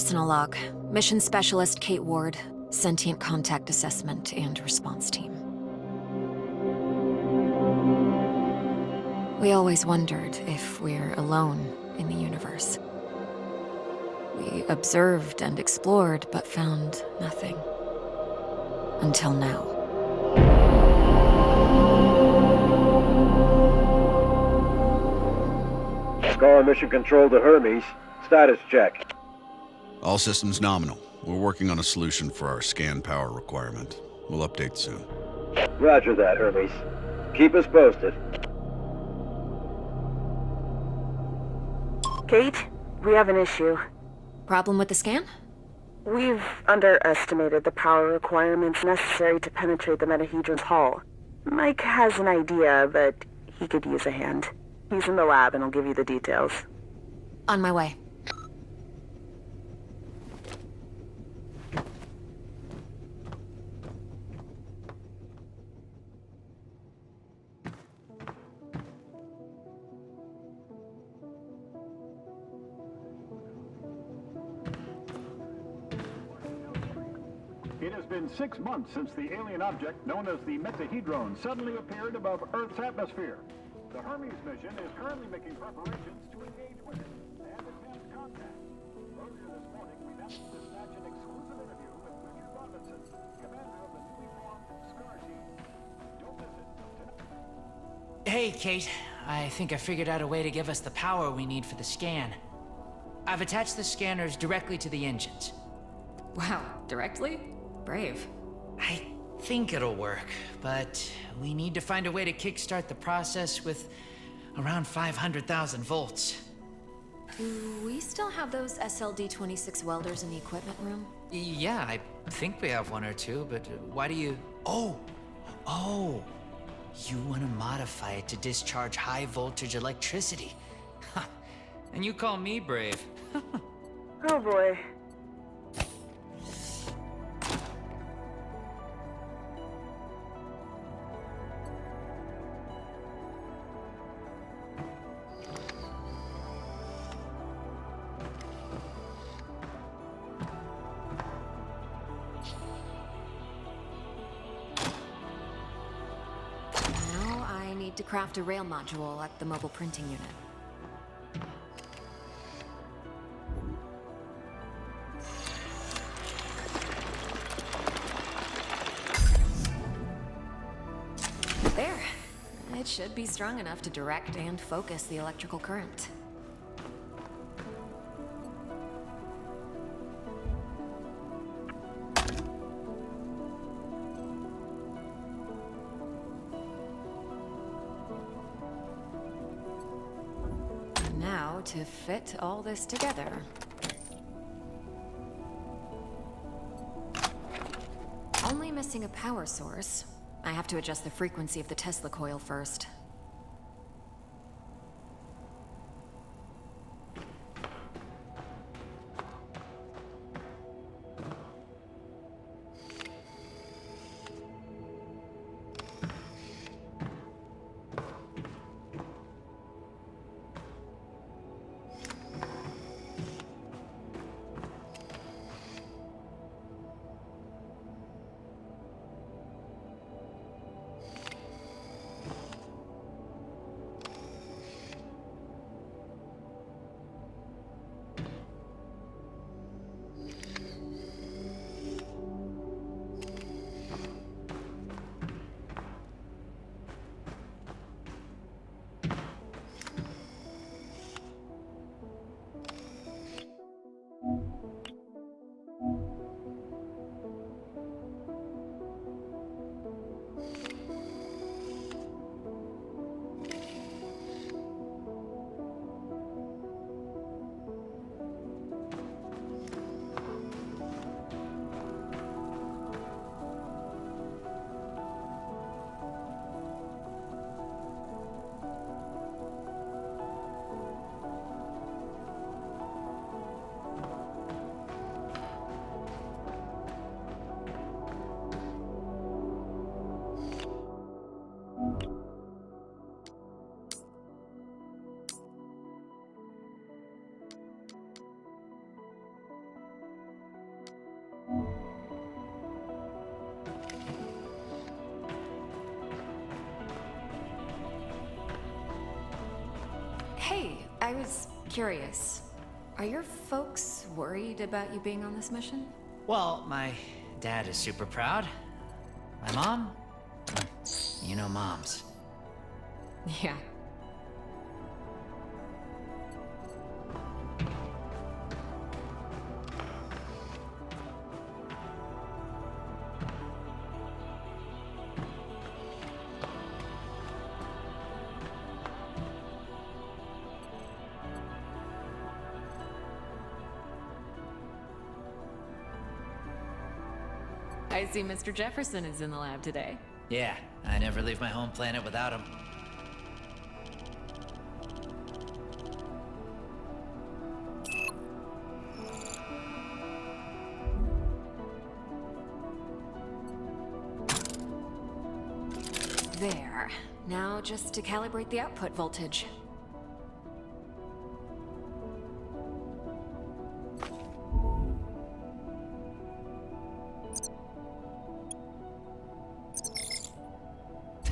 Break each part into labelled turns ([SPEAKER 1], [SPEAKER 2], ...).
[SPEAKER 1] Personal log. Mission Specialist Kate Ward. Sentient Contact Assessment and Response Team. We always wondered if we're alone in the universe. We observed and explored, but found nothing. Until now.
[SPEAKER 2] Scar Mission Control to Hermes. Status check.
[SPEAKER 3] All systems nominal. We're working on a solution for our scan power requirement. We'll update soon.
[SPEAKER 2] Roger that, Hermes. Keep us posted.
[SPEAKER 4] Kate, we have an issue.
[SPEAKER 1] Problem with the scan?
[SPEAKER 4] We've underestimated the power requirements necessary to penetrate the Metahedron's hull. Mike has an idea, but he could use a hand. He's in the lab and I'll give you the details.
[SPEAKER 1] On my way.
[SPEAKER 5] It has been 6 months since the alien object known as the Metahedron suddenly appeared above Earth's atmosphere. The Hermes mission is currently making preparations to engage with it and attempt contact. Earlier this morning, we managed to snatch an exclusive interview with Richard Robinson, commander of the newly formed SCAR team. Don't miss it tonight.
[SPEAKER 6] Hey, Kate. I think I figured out a way to give us the power we need for the scan. I've attached the scanners directly to the engines.
[SPEAKER 1] Wow, directly? Brave.
[SPEAKER 6] I think it'll work, but we need to find a way to kickstart the process with around 500,000 volts.
[SPEAKER 1] Do we still have those SLD-26 welders in the equipment room?
[SPEAKER 6] Yeah, I think we have one or two, but why do you... Oh! You want to modify it to discharge high voltage electricity. And you call me brave.
[SPEAKER 4] Oh boy.
[SPEAKER 1] Now I need to craft a rail module at the mobile printing unit. There. It should be strong enough to direct and focus the electrical current. And now to fit all this together. Only missing a power source. I have to adjust the frequency of the Tesla coil first. I was curious. Are your folks worried about you being on this mission?
[SPEAKER 6] Well, my dad is super proud. My mom? You know moms.
[SPEAKER 1] Yeah. I see Mr. Jefferson is in the lab today.
[SPEAKER 6] Yeah, I never leave my home planet without him.
[SPEAKER 1] There. Now just to calibrate the output voltage.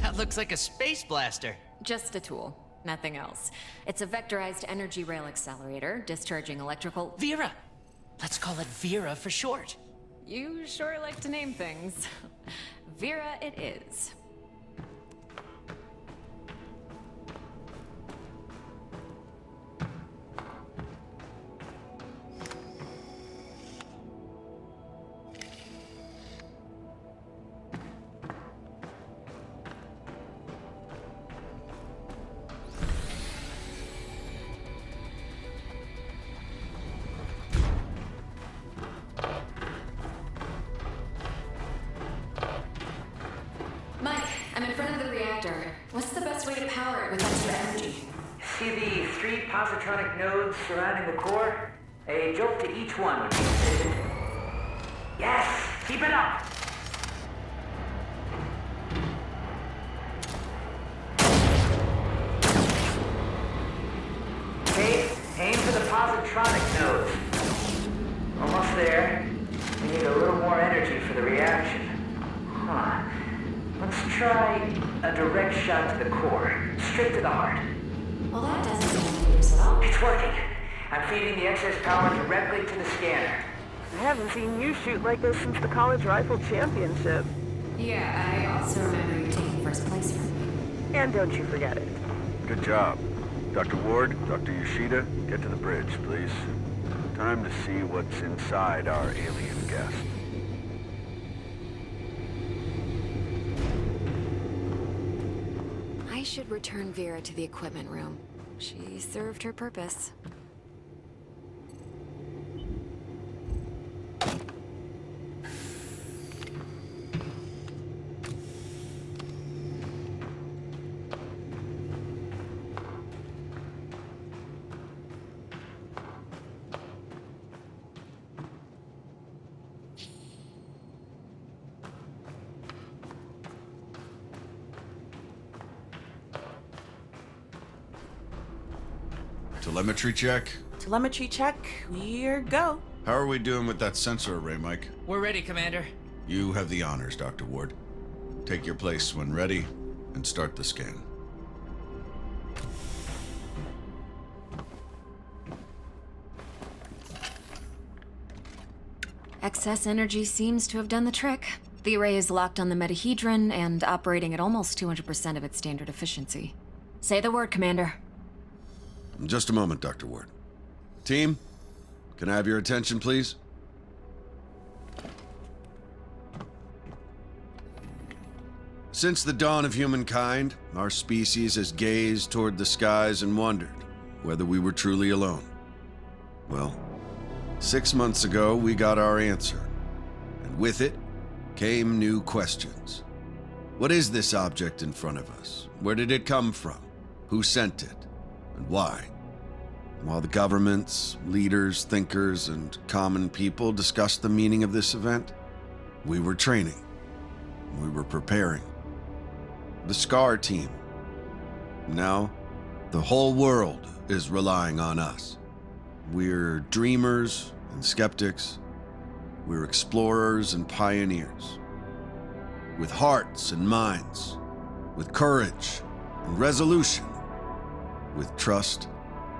[SPEAKER 6] That looks like a space blaster.
[SPEAKER 1] Just a tool, nothing else. It's a vectorized energy rail accelerator, discharging electrical...
[SPEAKER 6] Vera! Let's call it Vera for short.
[SPEAKER 1] You sure like to name things. Vera it is. Mike, I'm in front of the reactor. What's the best way to power it with extra energy?
[SPEAKER 7] See the 3 positronic nodes surrounding the core? A jolt to each one would be sufficient. Yes! Keep it up! Okay, aim for the positronic nodes. Almost there. We need a little more energy for the reaction. Huh. Let's try a direct shot to the core, straight to the heart.
[SPEAKER 1] Well, that doesn't seem to use at all.
[SPEAKER 7] It's working. I'm feeding the excess power directly to the scanner.
[SPEAKER 4] I haven't seen you shoot like this since the college rifle championship.
[SPEAKER 1] Yeah, I also remember you taking first place from me.
[SPEAKER 4] And don't you forget it.
[SPEAKER 2] Good job. Dr. Ward, Dr. Yoshida, get to the bridge, please. Time to see what's inside our alien guest.
[SPEAKER 1] I should return Vera to the equipment room. She served her purpose.
[SPEAKER 3] Telemetry check?
[SPEAKER 8] Telemetry check. Here go.
[SPEAKER 3] How are we doing with that sensor array, Mike?
[SPEAKER 6] We're ready, Commander.
[SPEAKER 3] You have the honors, Dr. Ward. Take your place when ready, and start the scan.
[SPEAKER 1] Excess energy seems to have done the trick. The array is locked on the metahedron and operating at almost 200% of its standard efficiency. Say the word, Commander.
[SPEAKER 3] Just a moment, Dr. Ward. Team, can I have your attention, please? Since the dawn of humankind, our species has gazed toward the skies and wondered whether we were truly alone. Well, 6 months ago, we got our answer. And with it came new questions. What is this object in front of us? Where did it come from? Who sent it? And why? While the governments, leaders, thinkers, and common people discussed the meaning of this event, we were training. We were preparing. The SCAR team. Now, the whole world is relying on us. We're dreamers and skeptics. We're explorers and pioneers. With hearts and minds. With courage and resolution. With trust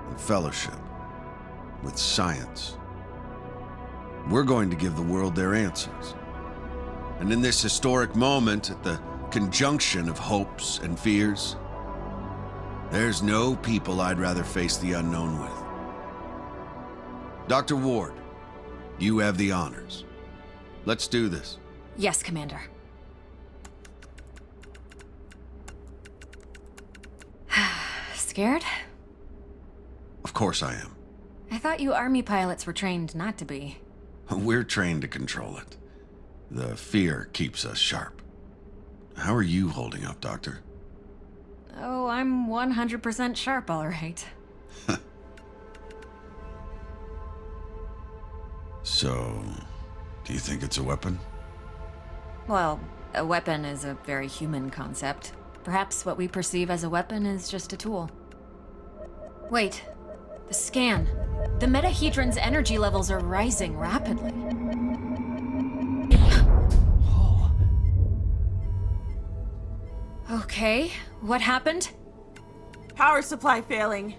[SPEAKER 3] and fellowship, with science. We're going to give the world their answers. And in this historic moment, at the conjunction of hopes and fears, there's no people I'd rather face the unknown with. Dr. Ward, you have the honors. Let's do this.
[SPEAKER 1] Yes, Commander. Scared?
[SPEAKER 3] Of course I am.
[SPEAKER 1] I thought you Army pilots were trained not to be.
[SPEAKER 3] We're trained to control it. The fear keeps us sharp. How are you holding up, Doctor?
[SPEAKER 1] Oh, I'm 100% sharp, all right.
[SPEAKER 3] So, do you think it's a weapon?
[SPEAKER 1] Well, a weapon is a very human concept. Perhaps what we perceive as a weapon is just a tool. Wait, the scan. The metahedron's energy levels are rising rapidly. Okay, what happened?
[SPEAKER 8] Power supply failing.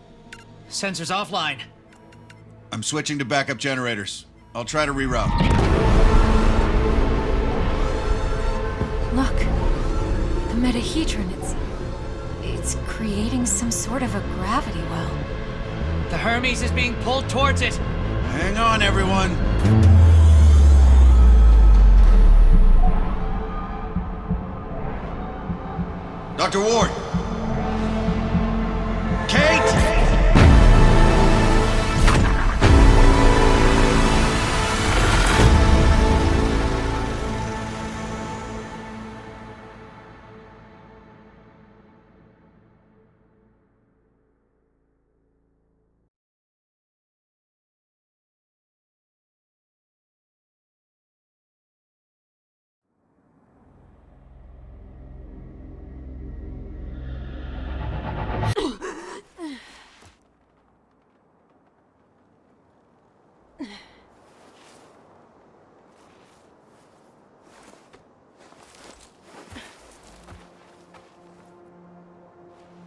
[SPEAKER 6] Sensors offline.
[SPEAKER 3] I'm switching to backup generators. I'll try to reroute.
[SPEAKER 1] Look, the metahedron, it's creating some sort of a gravity well.
[SPEAKER 6] The Hermes is being pulled towards it.
[SPEAKER 3] Hang on, everyone. Dr. Ward! Kate!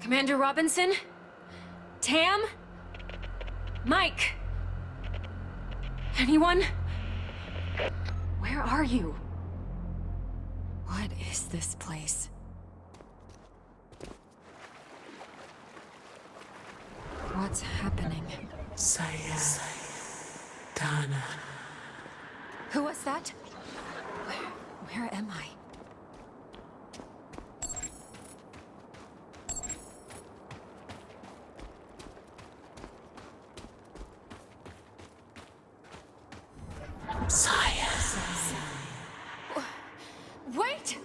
[SPEAKER 1] Commander Robinson? Tam? Mike? Anyone? Where are you? What is this place? What's happening?
[SPEAKER 8] Dana.
[SPEAKER 1] Who was that? Where am I? Wait!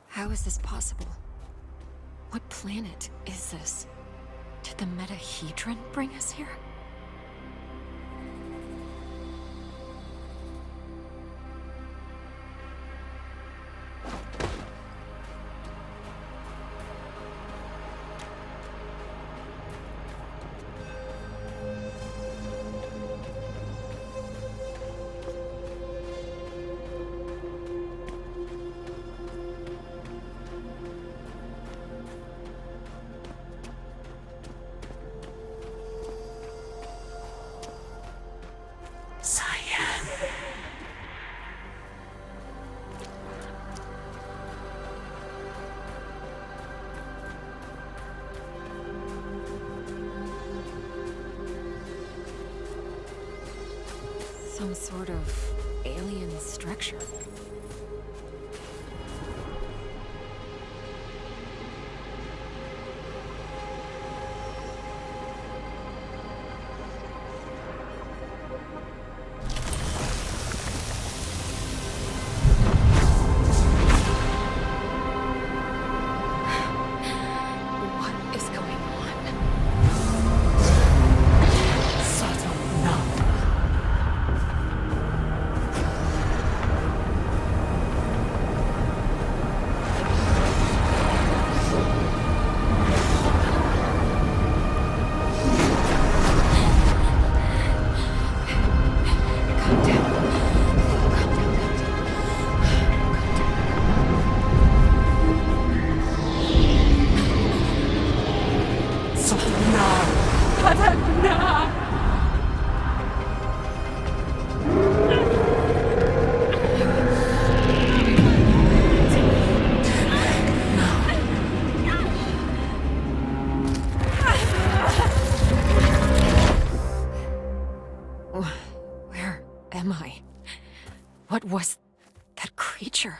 [SPEAKER 1] How is this possible? What planet is this? Did the metahedron bring us here? Some sort of alien structure. What is going on? What was that creature?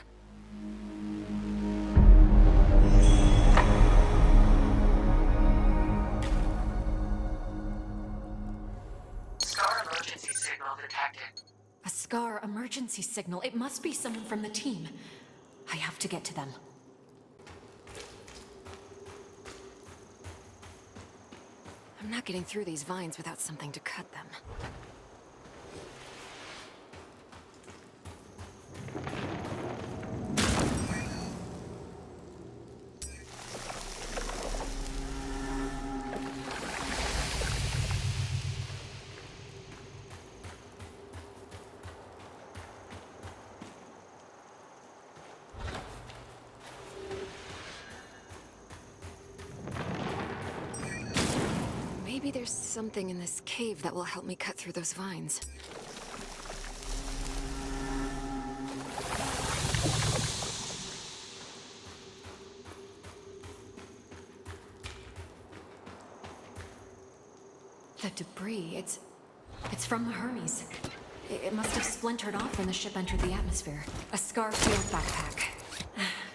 [SPEAKER 9] Scar emergency signal detected.
[SPEAKER 1] A Scar emergency signal. It must be someone from the team. I have to get to them. I'm not getting through these vines without something to cut them. Maybe there's something in this cave that will help me cut through those vines. The debris, it's from the Hermes. It must have splintered off when the ship entered the atmosphere. A Scar field backpack.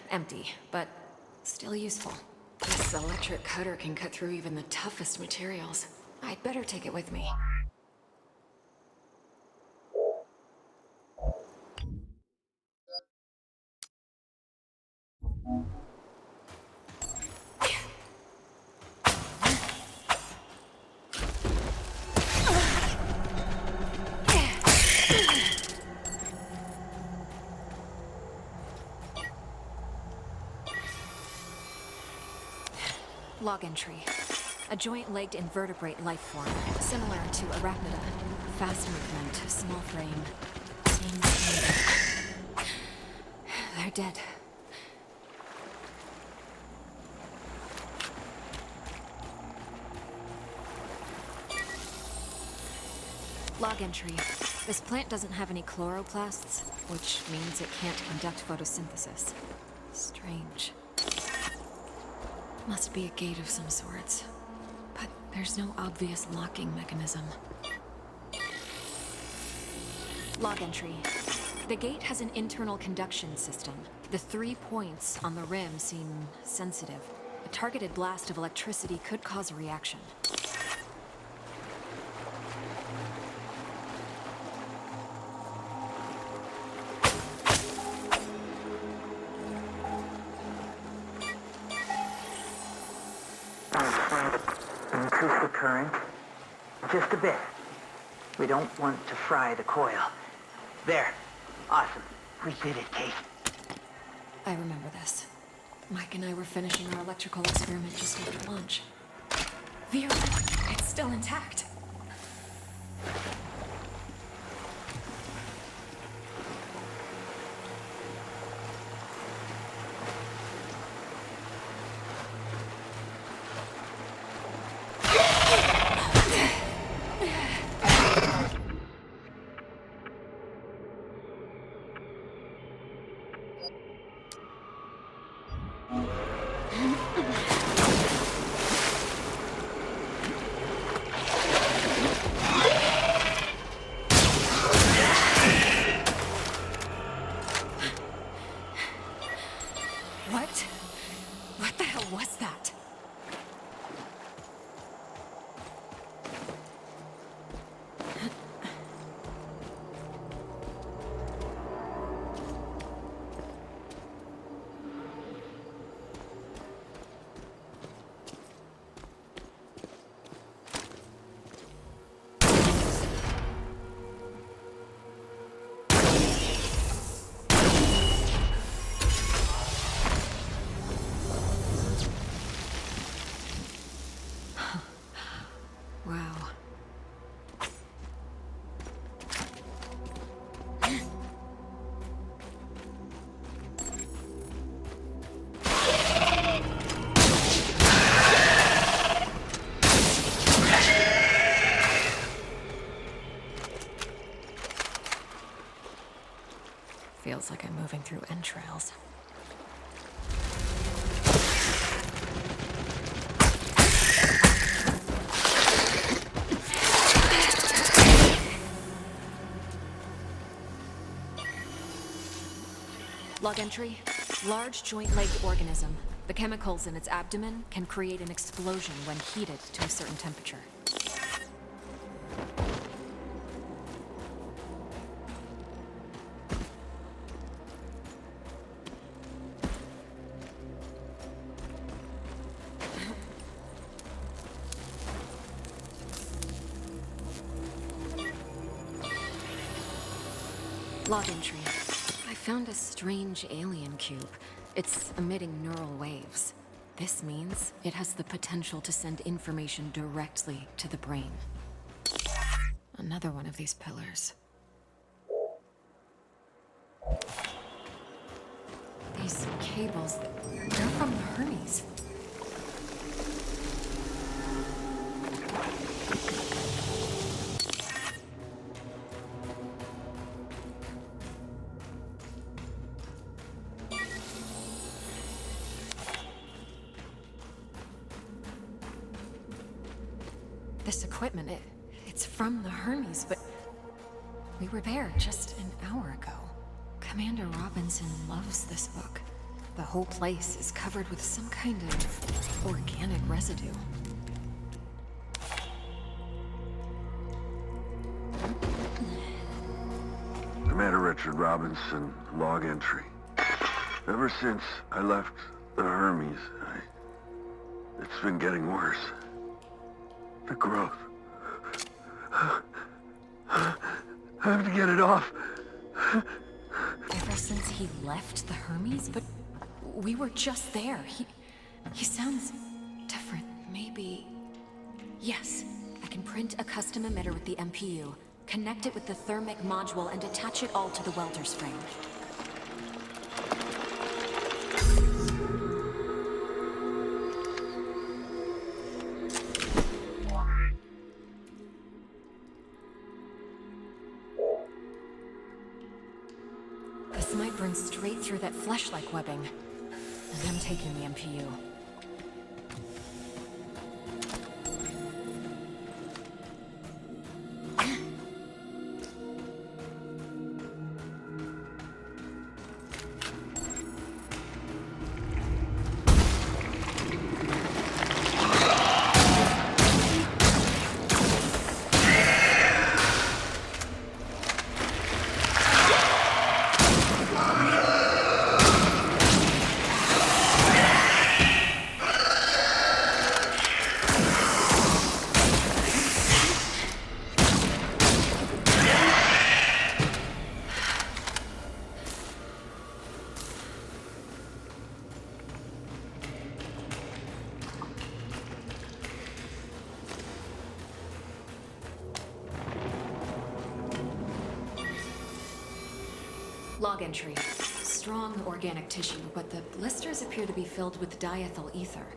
[SPEAKER 1] Empty, but still useful. This electric cutter can cut through even the toughest materials. I'd better take it with me. Log entry. A joint-legged invertebrate life form, similar to arachnida. Fast movement, small frame. Seems they're dead. Log entry. This plant doesn't have any chloroplasts, which means it can't conduct photosynthesis. Strange. Must be a gate of some sorts. But there's no obvious locking mechanism. Log entry. The gate has an internal conduction system. The 3 points on the rim seem sensitive. A targeted blast of electricity could cause a reaction.
[SPEAKER 7] Increase the current. Just a bit. We don't want to fry the coil. There. Awesome. We did it, Kate.
[SPEAKER 1] I remember this. Mike and I were finishing our electrical experiment just after lunch. Vera, it's still intact. What the hell was that? Wow. Feels like I'm moving through entrails. Log entry. Large joint-legged organism. The chemicals in its abdomen can create an explosion when heated to a certain temperature. Log entry. I found a strange alien cube. It's emitting neural waves. This means it has the potential to send information directly to the brain. Another one of these pillars. These cables, they're from the Hermes. This equipment, it's from the Hermes, but we were there just an hour ago. Commander Robinson loves this book. The whole place is covered with some kind of organic residue.
[SPEAKER 2] Commander Richard Robinson, log entry. Ever since I left the Hermes, it's been getting worse. The growth. I have to get it off.
[SPEAKER 1] Ever since he left the Hermes? But we were just there. He sounds different. Maybe... Yes, I can print a custom emitter with the MPU, connect it with the thermic module, and attach it all to the welder's frame. This might burn straight through that flesh-like webbing. And I'm taking the MPU. Log entry. Strong organic tissue, but the blisters appear to be filled with diethyl ether.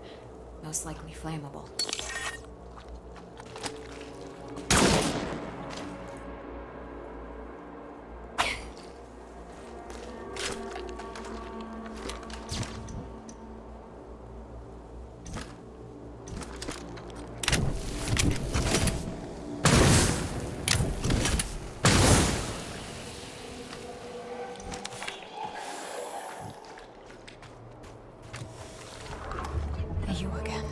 [SPEAKER 1] Most likely flammable. You again.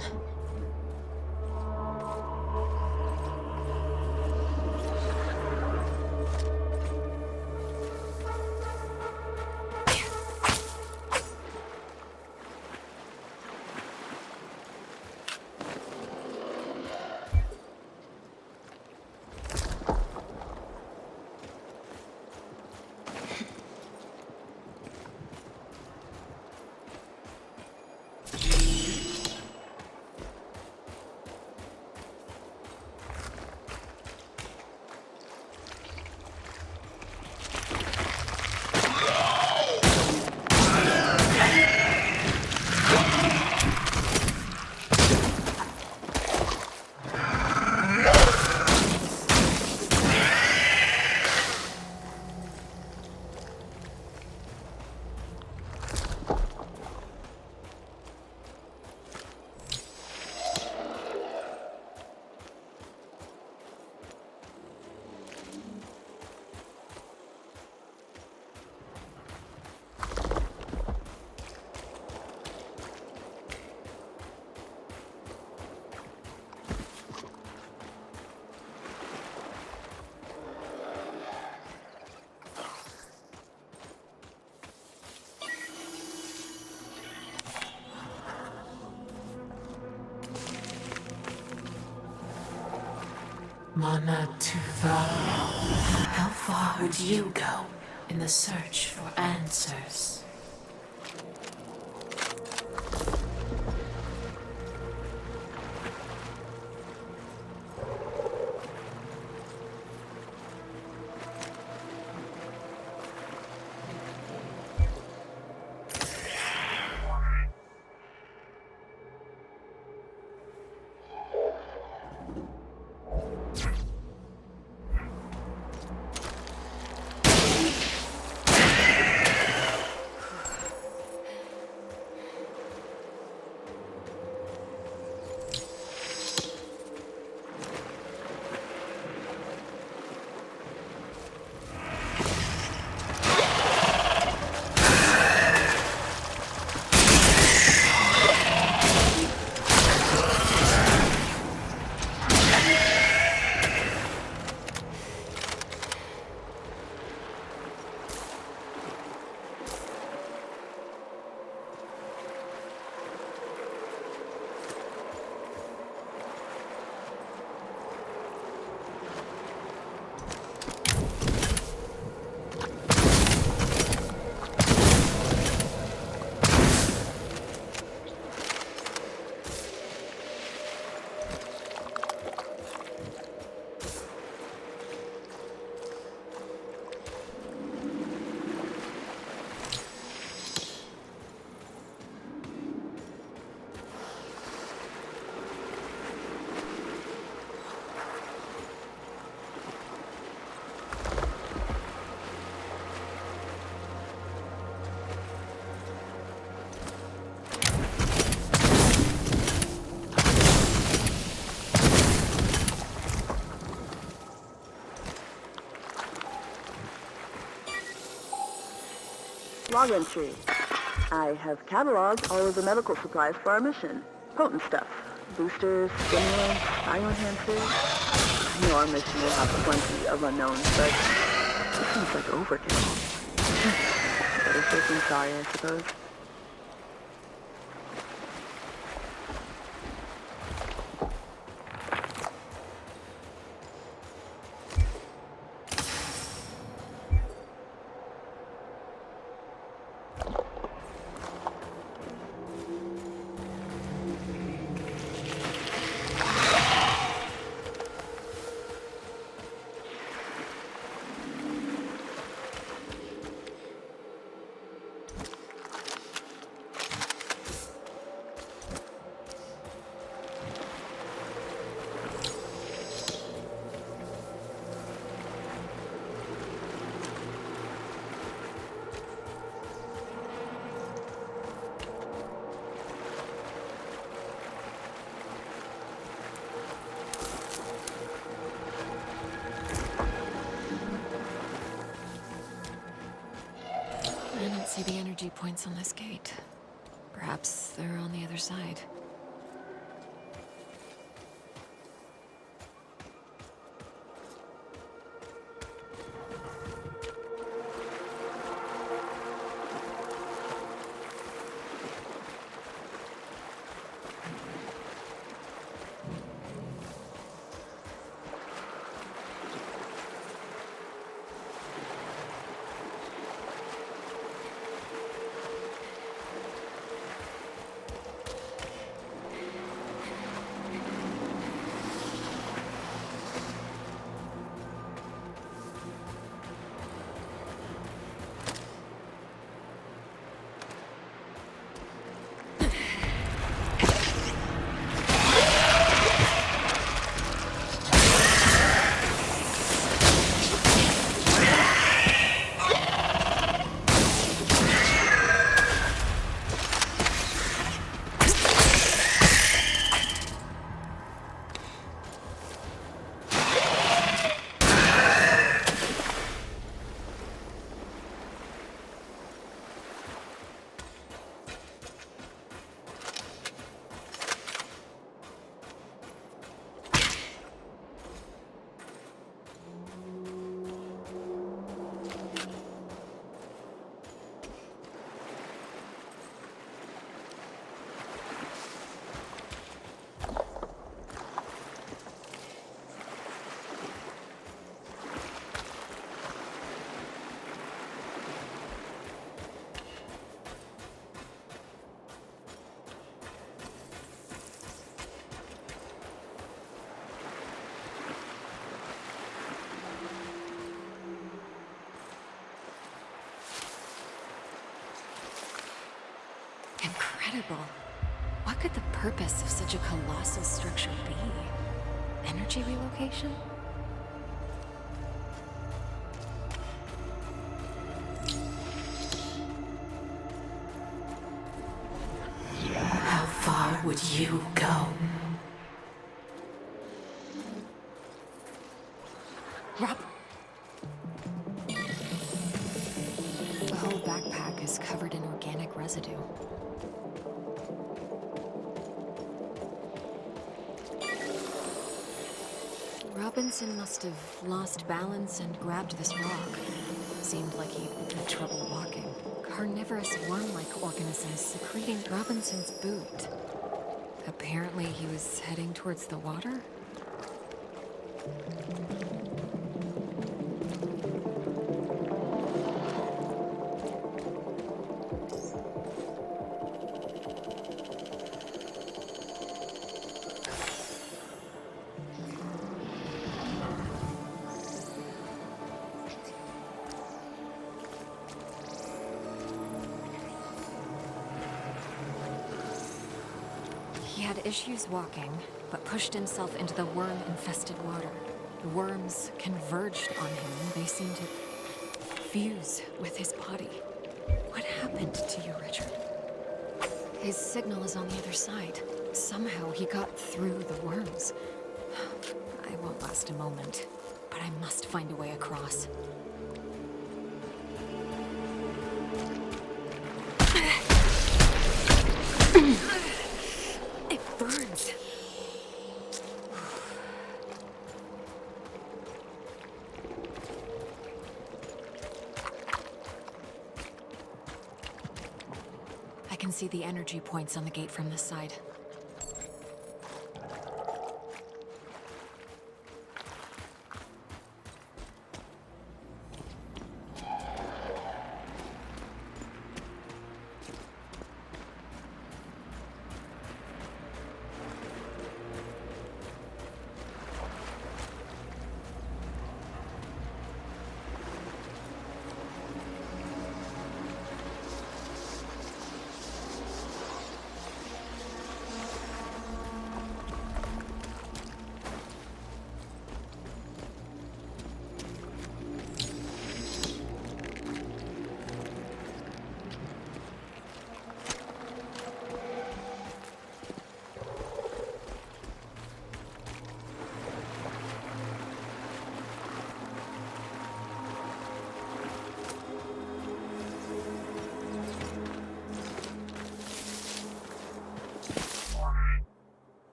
[SPEAKER 8] Mana Tuva. How far would you go in the search for answers?
[SPEAKER 4] Log entry. I have cataloged all of the medical supplies for our mission. Potent stuff. Boosters, stimulants, bioenhancers. I know our mission will have plenty of unknowns, but this seems like overkill. Better safe than sorry, I suppose.
[SPEAKER 1] I don't see the energy points on this gate. Perhaps they're on the other side. incredible. What could the purpose of such a colossal structure be? Energy relocation?
[SPEAKER 8] How far would you go?
[SPEAKER 1] Rob. The whole backpack is covered in organic residue. Robinson must have lost balance and grabbed this rock. Seemed like he had trouble walking. Carnivorous worm-like organisms secreting Robinson's boot. Apparently he was heading towards the water? He had issues walking, but pushed himself into the worm-infested water. The worms converged on him. They seemed to fuse with his body. What happened to you, Richard? His signal is on the other side. Somehow he got through the worms. I won't last a moment, but I must find a way across. It burns. I can see the energy points on the gate from this side.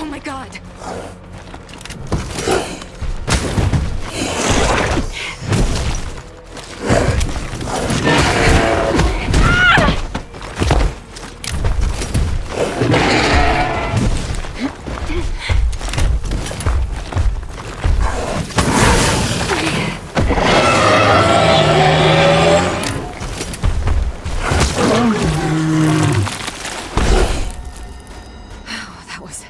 [SPEAKER 1] Oh my God! That was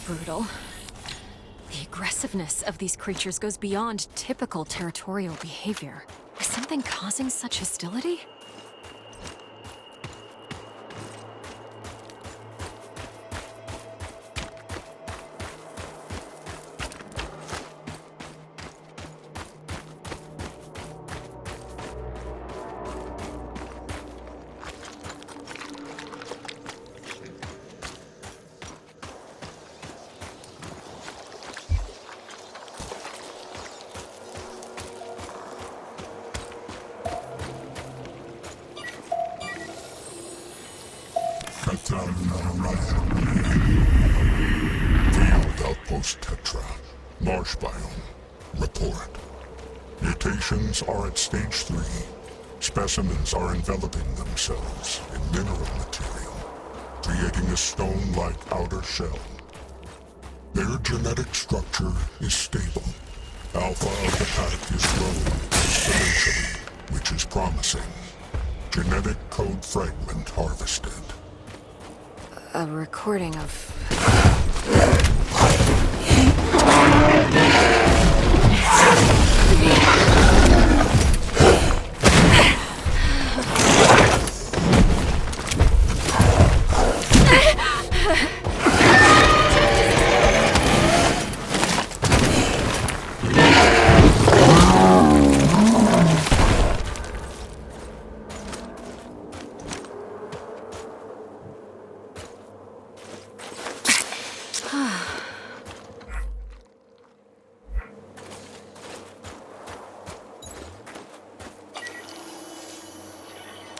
[SPEAKER 1] brutal. The aggressiveness of these creatures goes beyond typical territorial behavior. Is something causing such hostility?
[SPEAKER 10] Field Outpost Tetra. Marsh biome. Report. Mutations are at stage 3. Specimens are enveloping themselves in mineral material, creating a stone-like outer shell. Their genetic structure is stable. Alpha of the pack is growing exponentially, which is promising. Genetic code fragment harvested.
[SPEAKER 1] A recording of...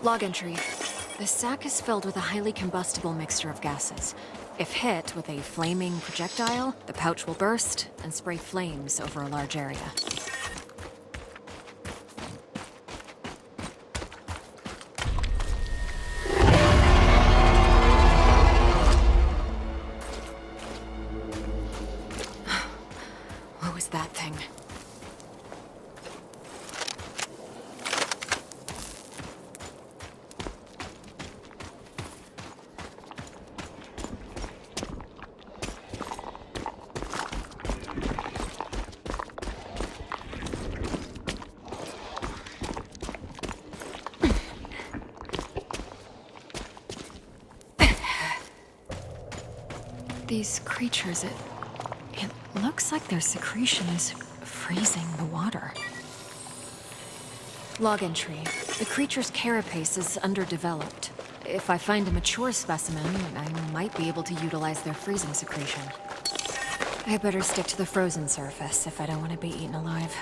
[SPEAKER 1] Log entry. The sack is filled with a highly combustible mixture of gases. If hit with a flaming projectile, the pouch will burst and spray flames over a large area. What was that thing? These creatures, it looks like their secretion is freezing the water. Log entry. The creature's carapace is underdeveloped. If I find a mature specimen, I might be able to utilize their freezing secretion. I better stick to the frozen surface if I don't want to be eaten alive.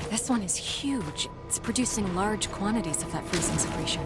[SPEAKER 1] This one is huge. It's producing large quantities of that freezing secretion.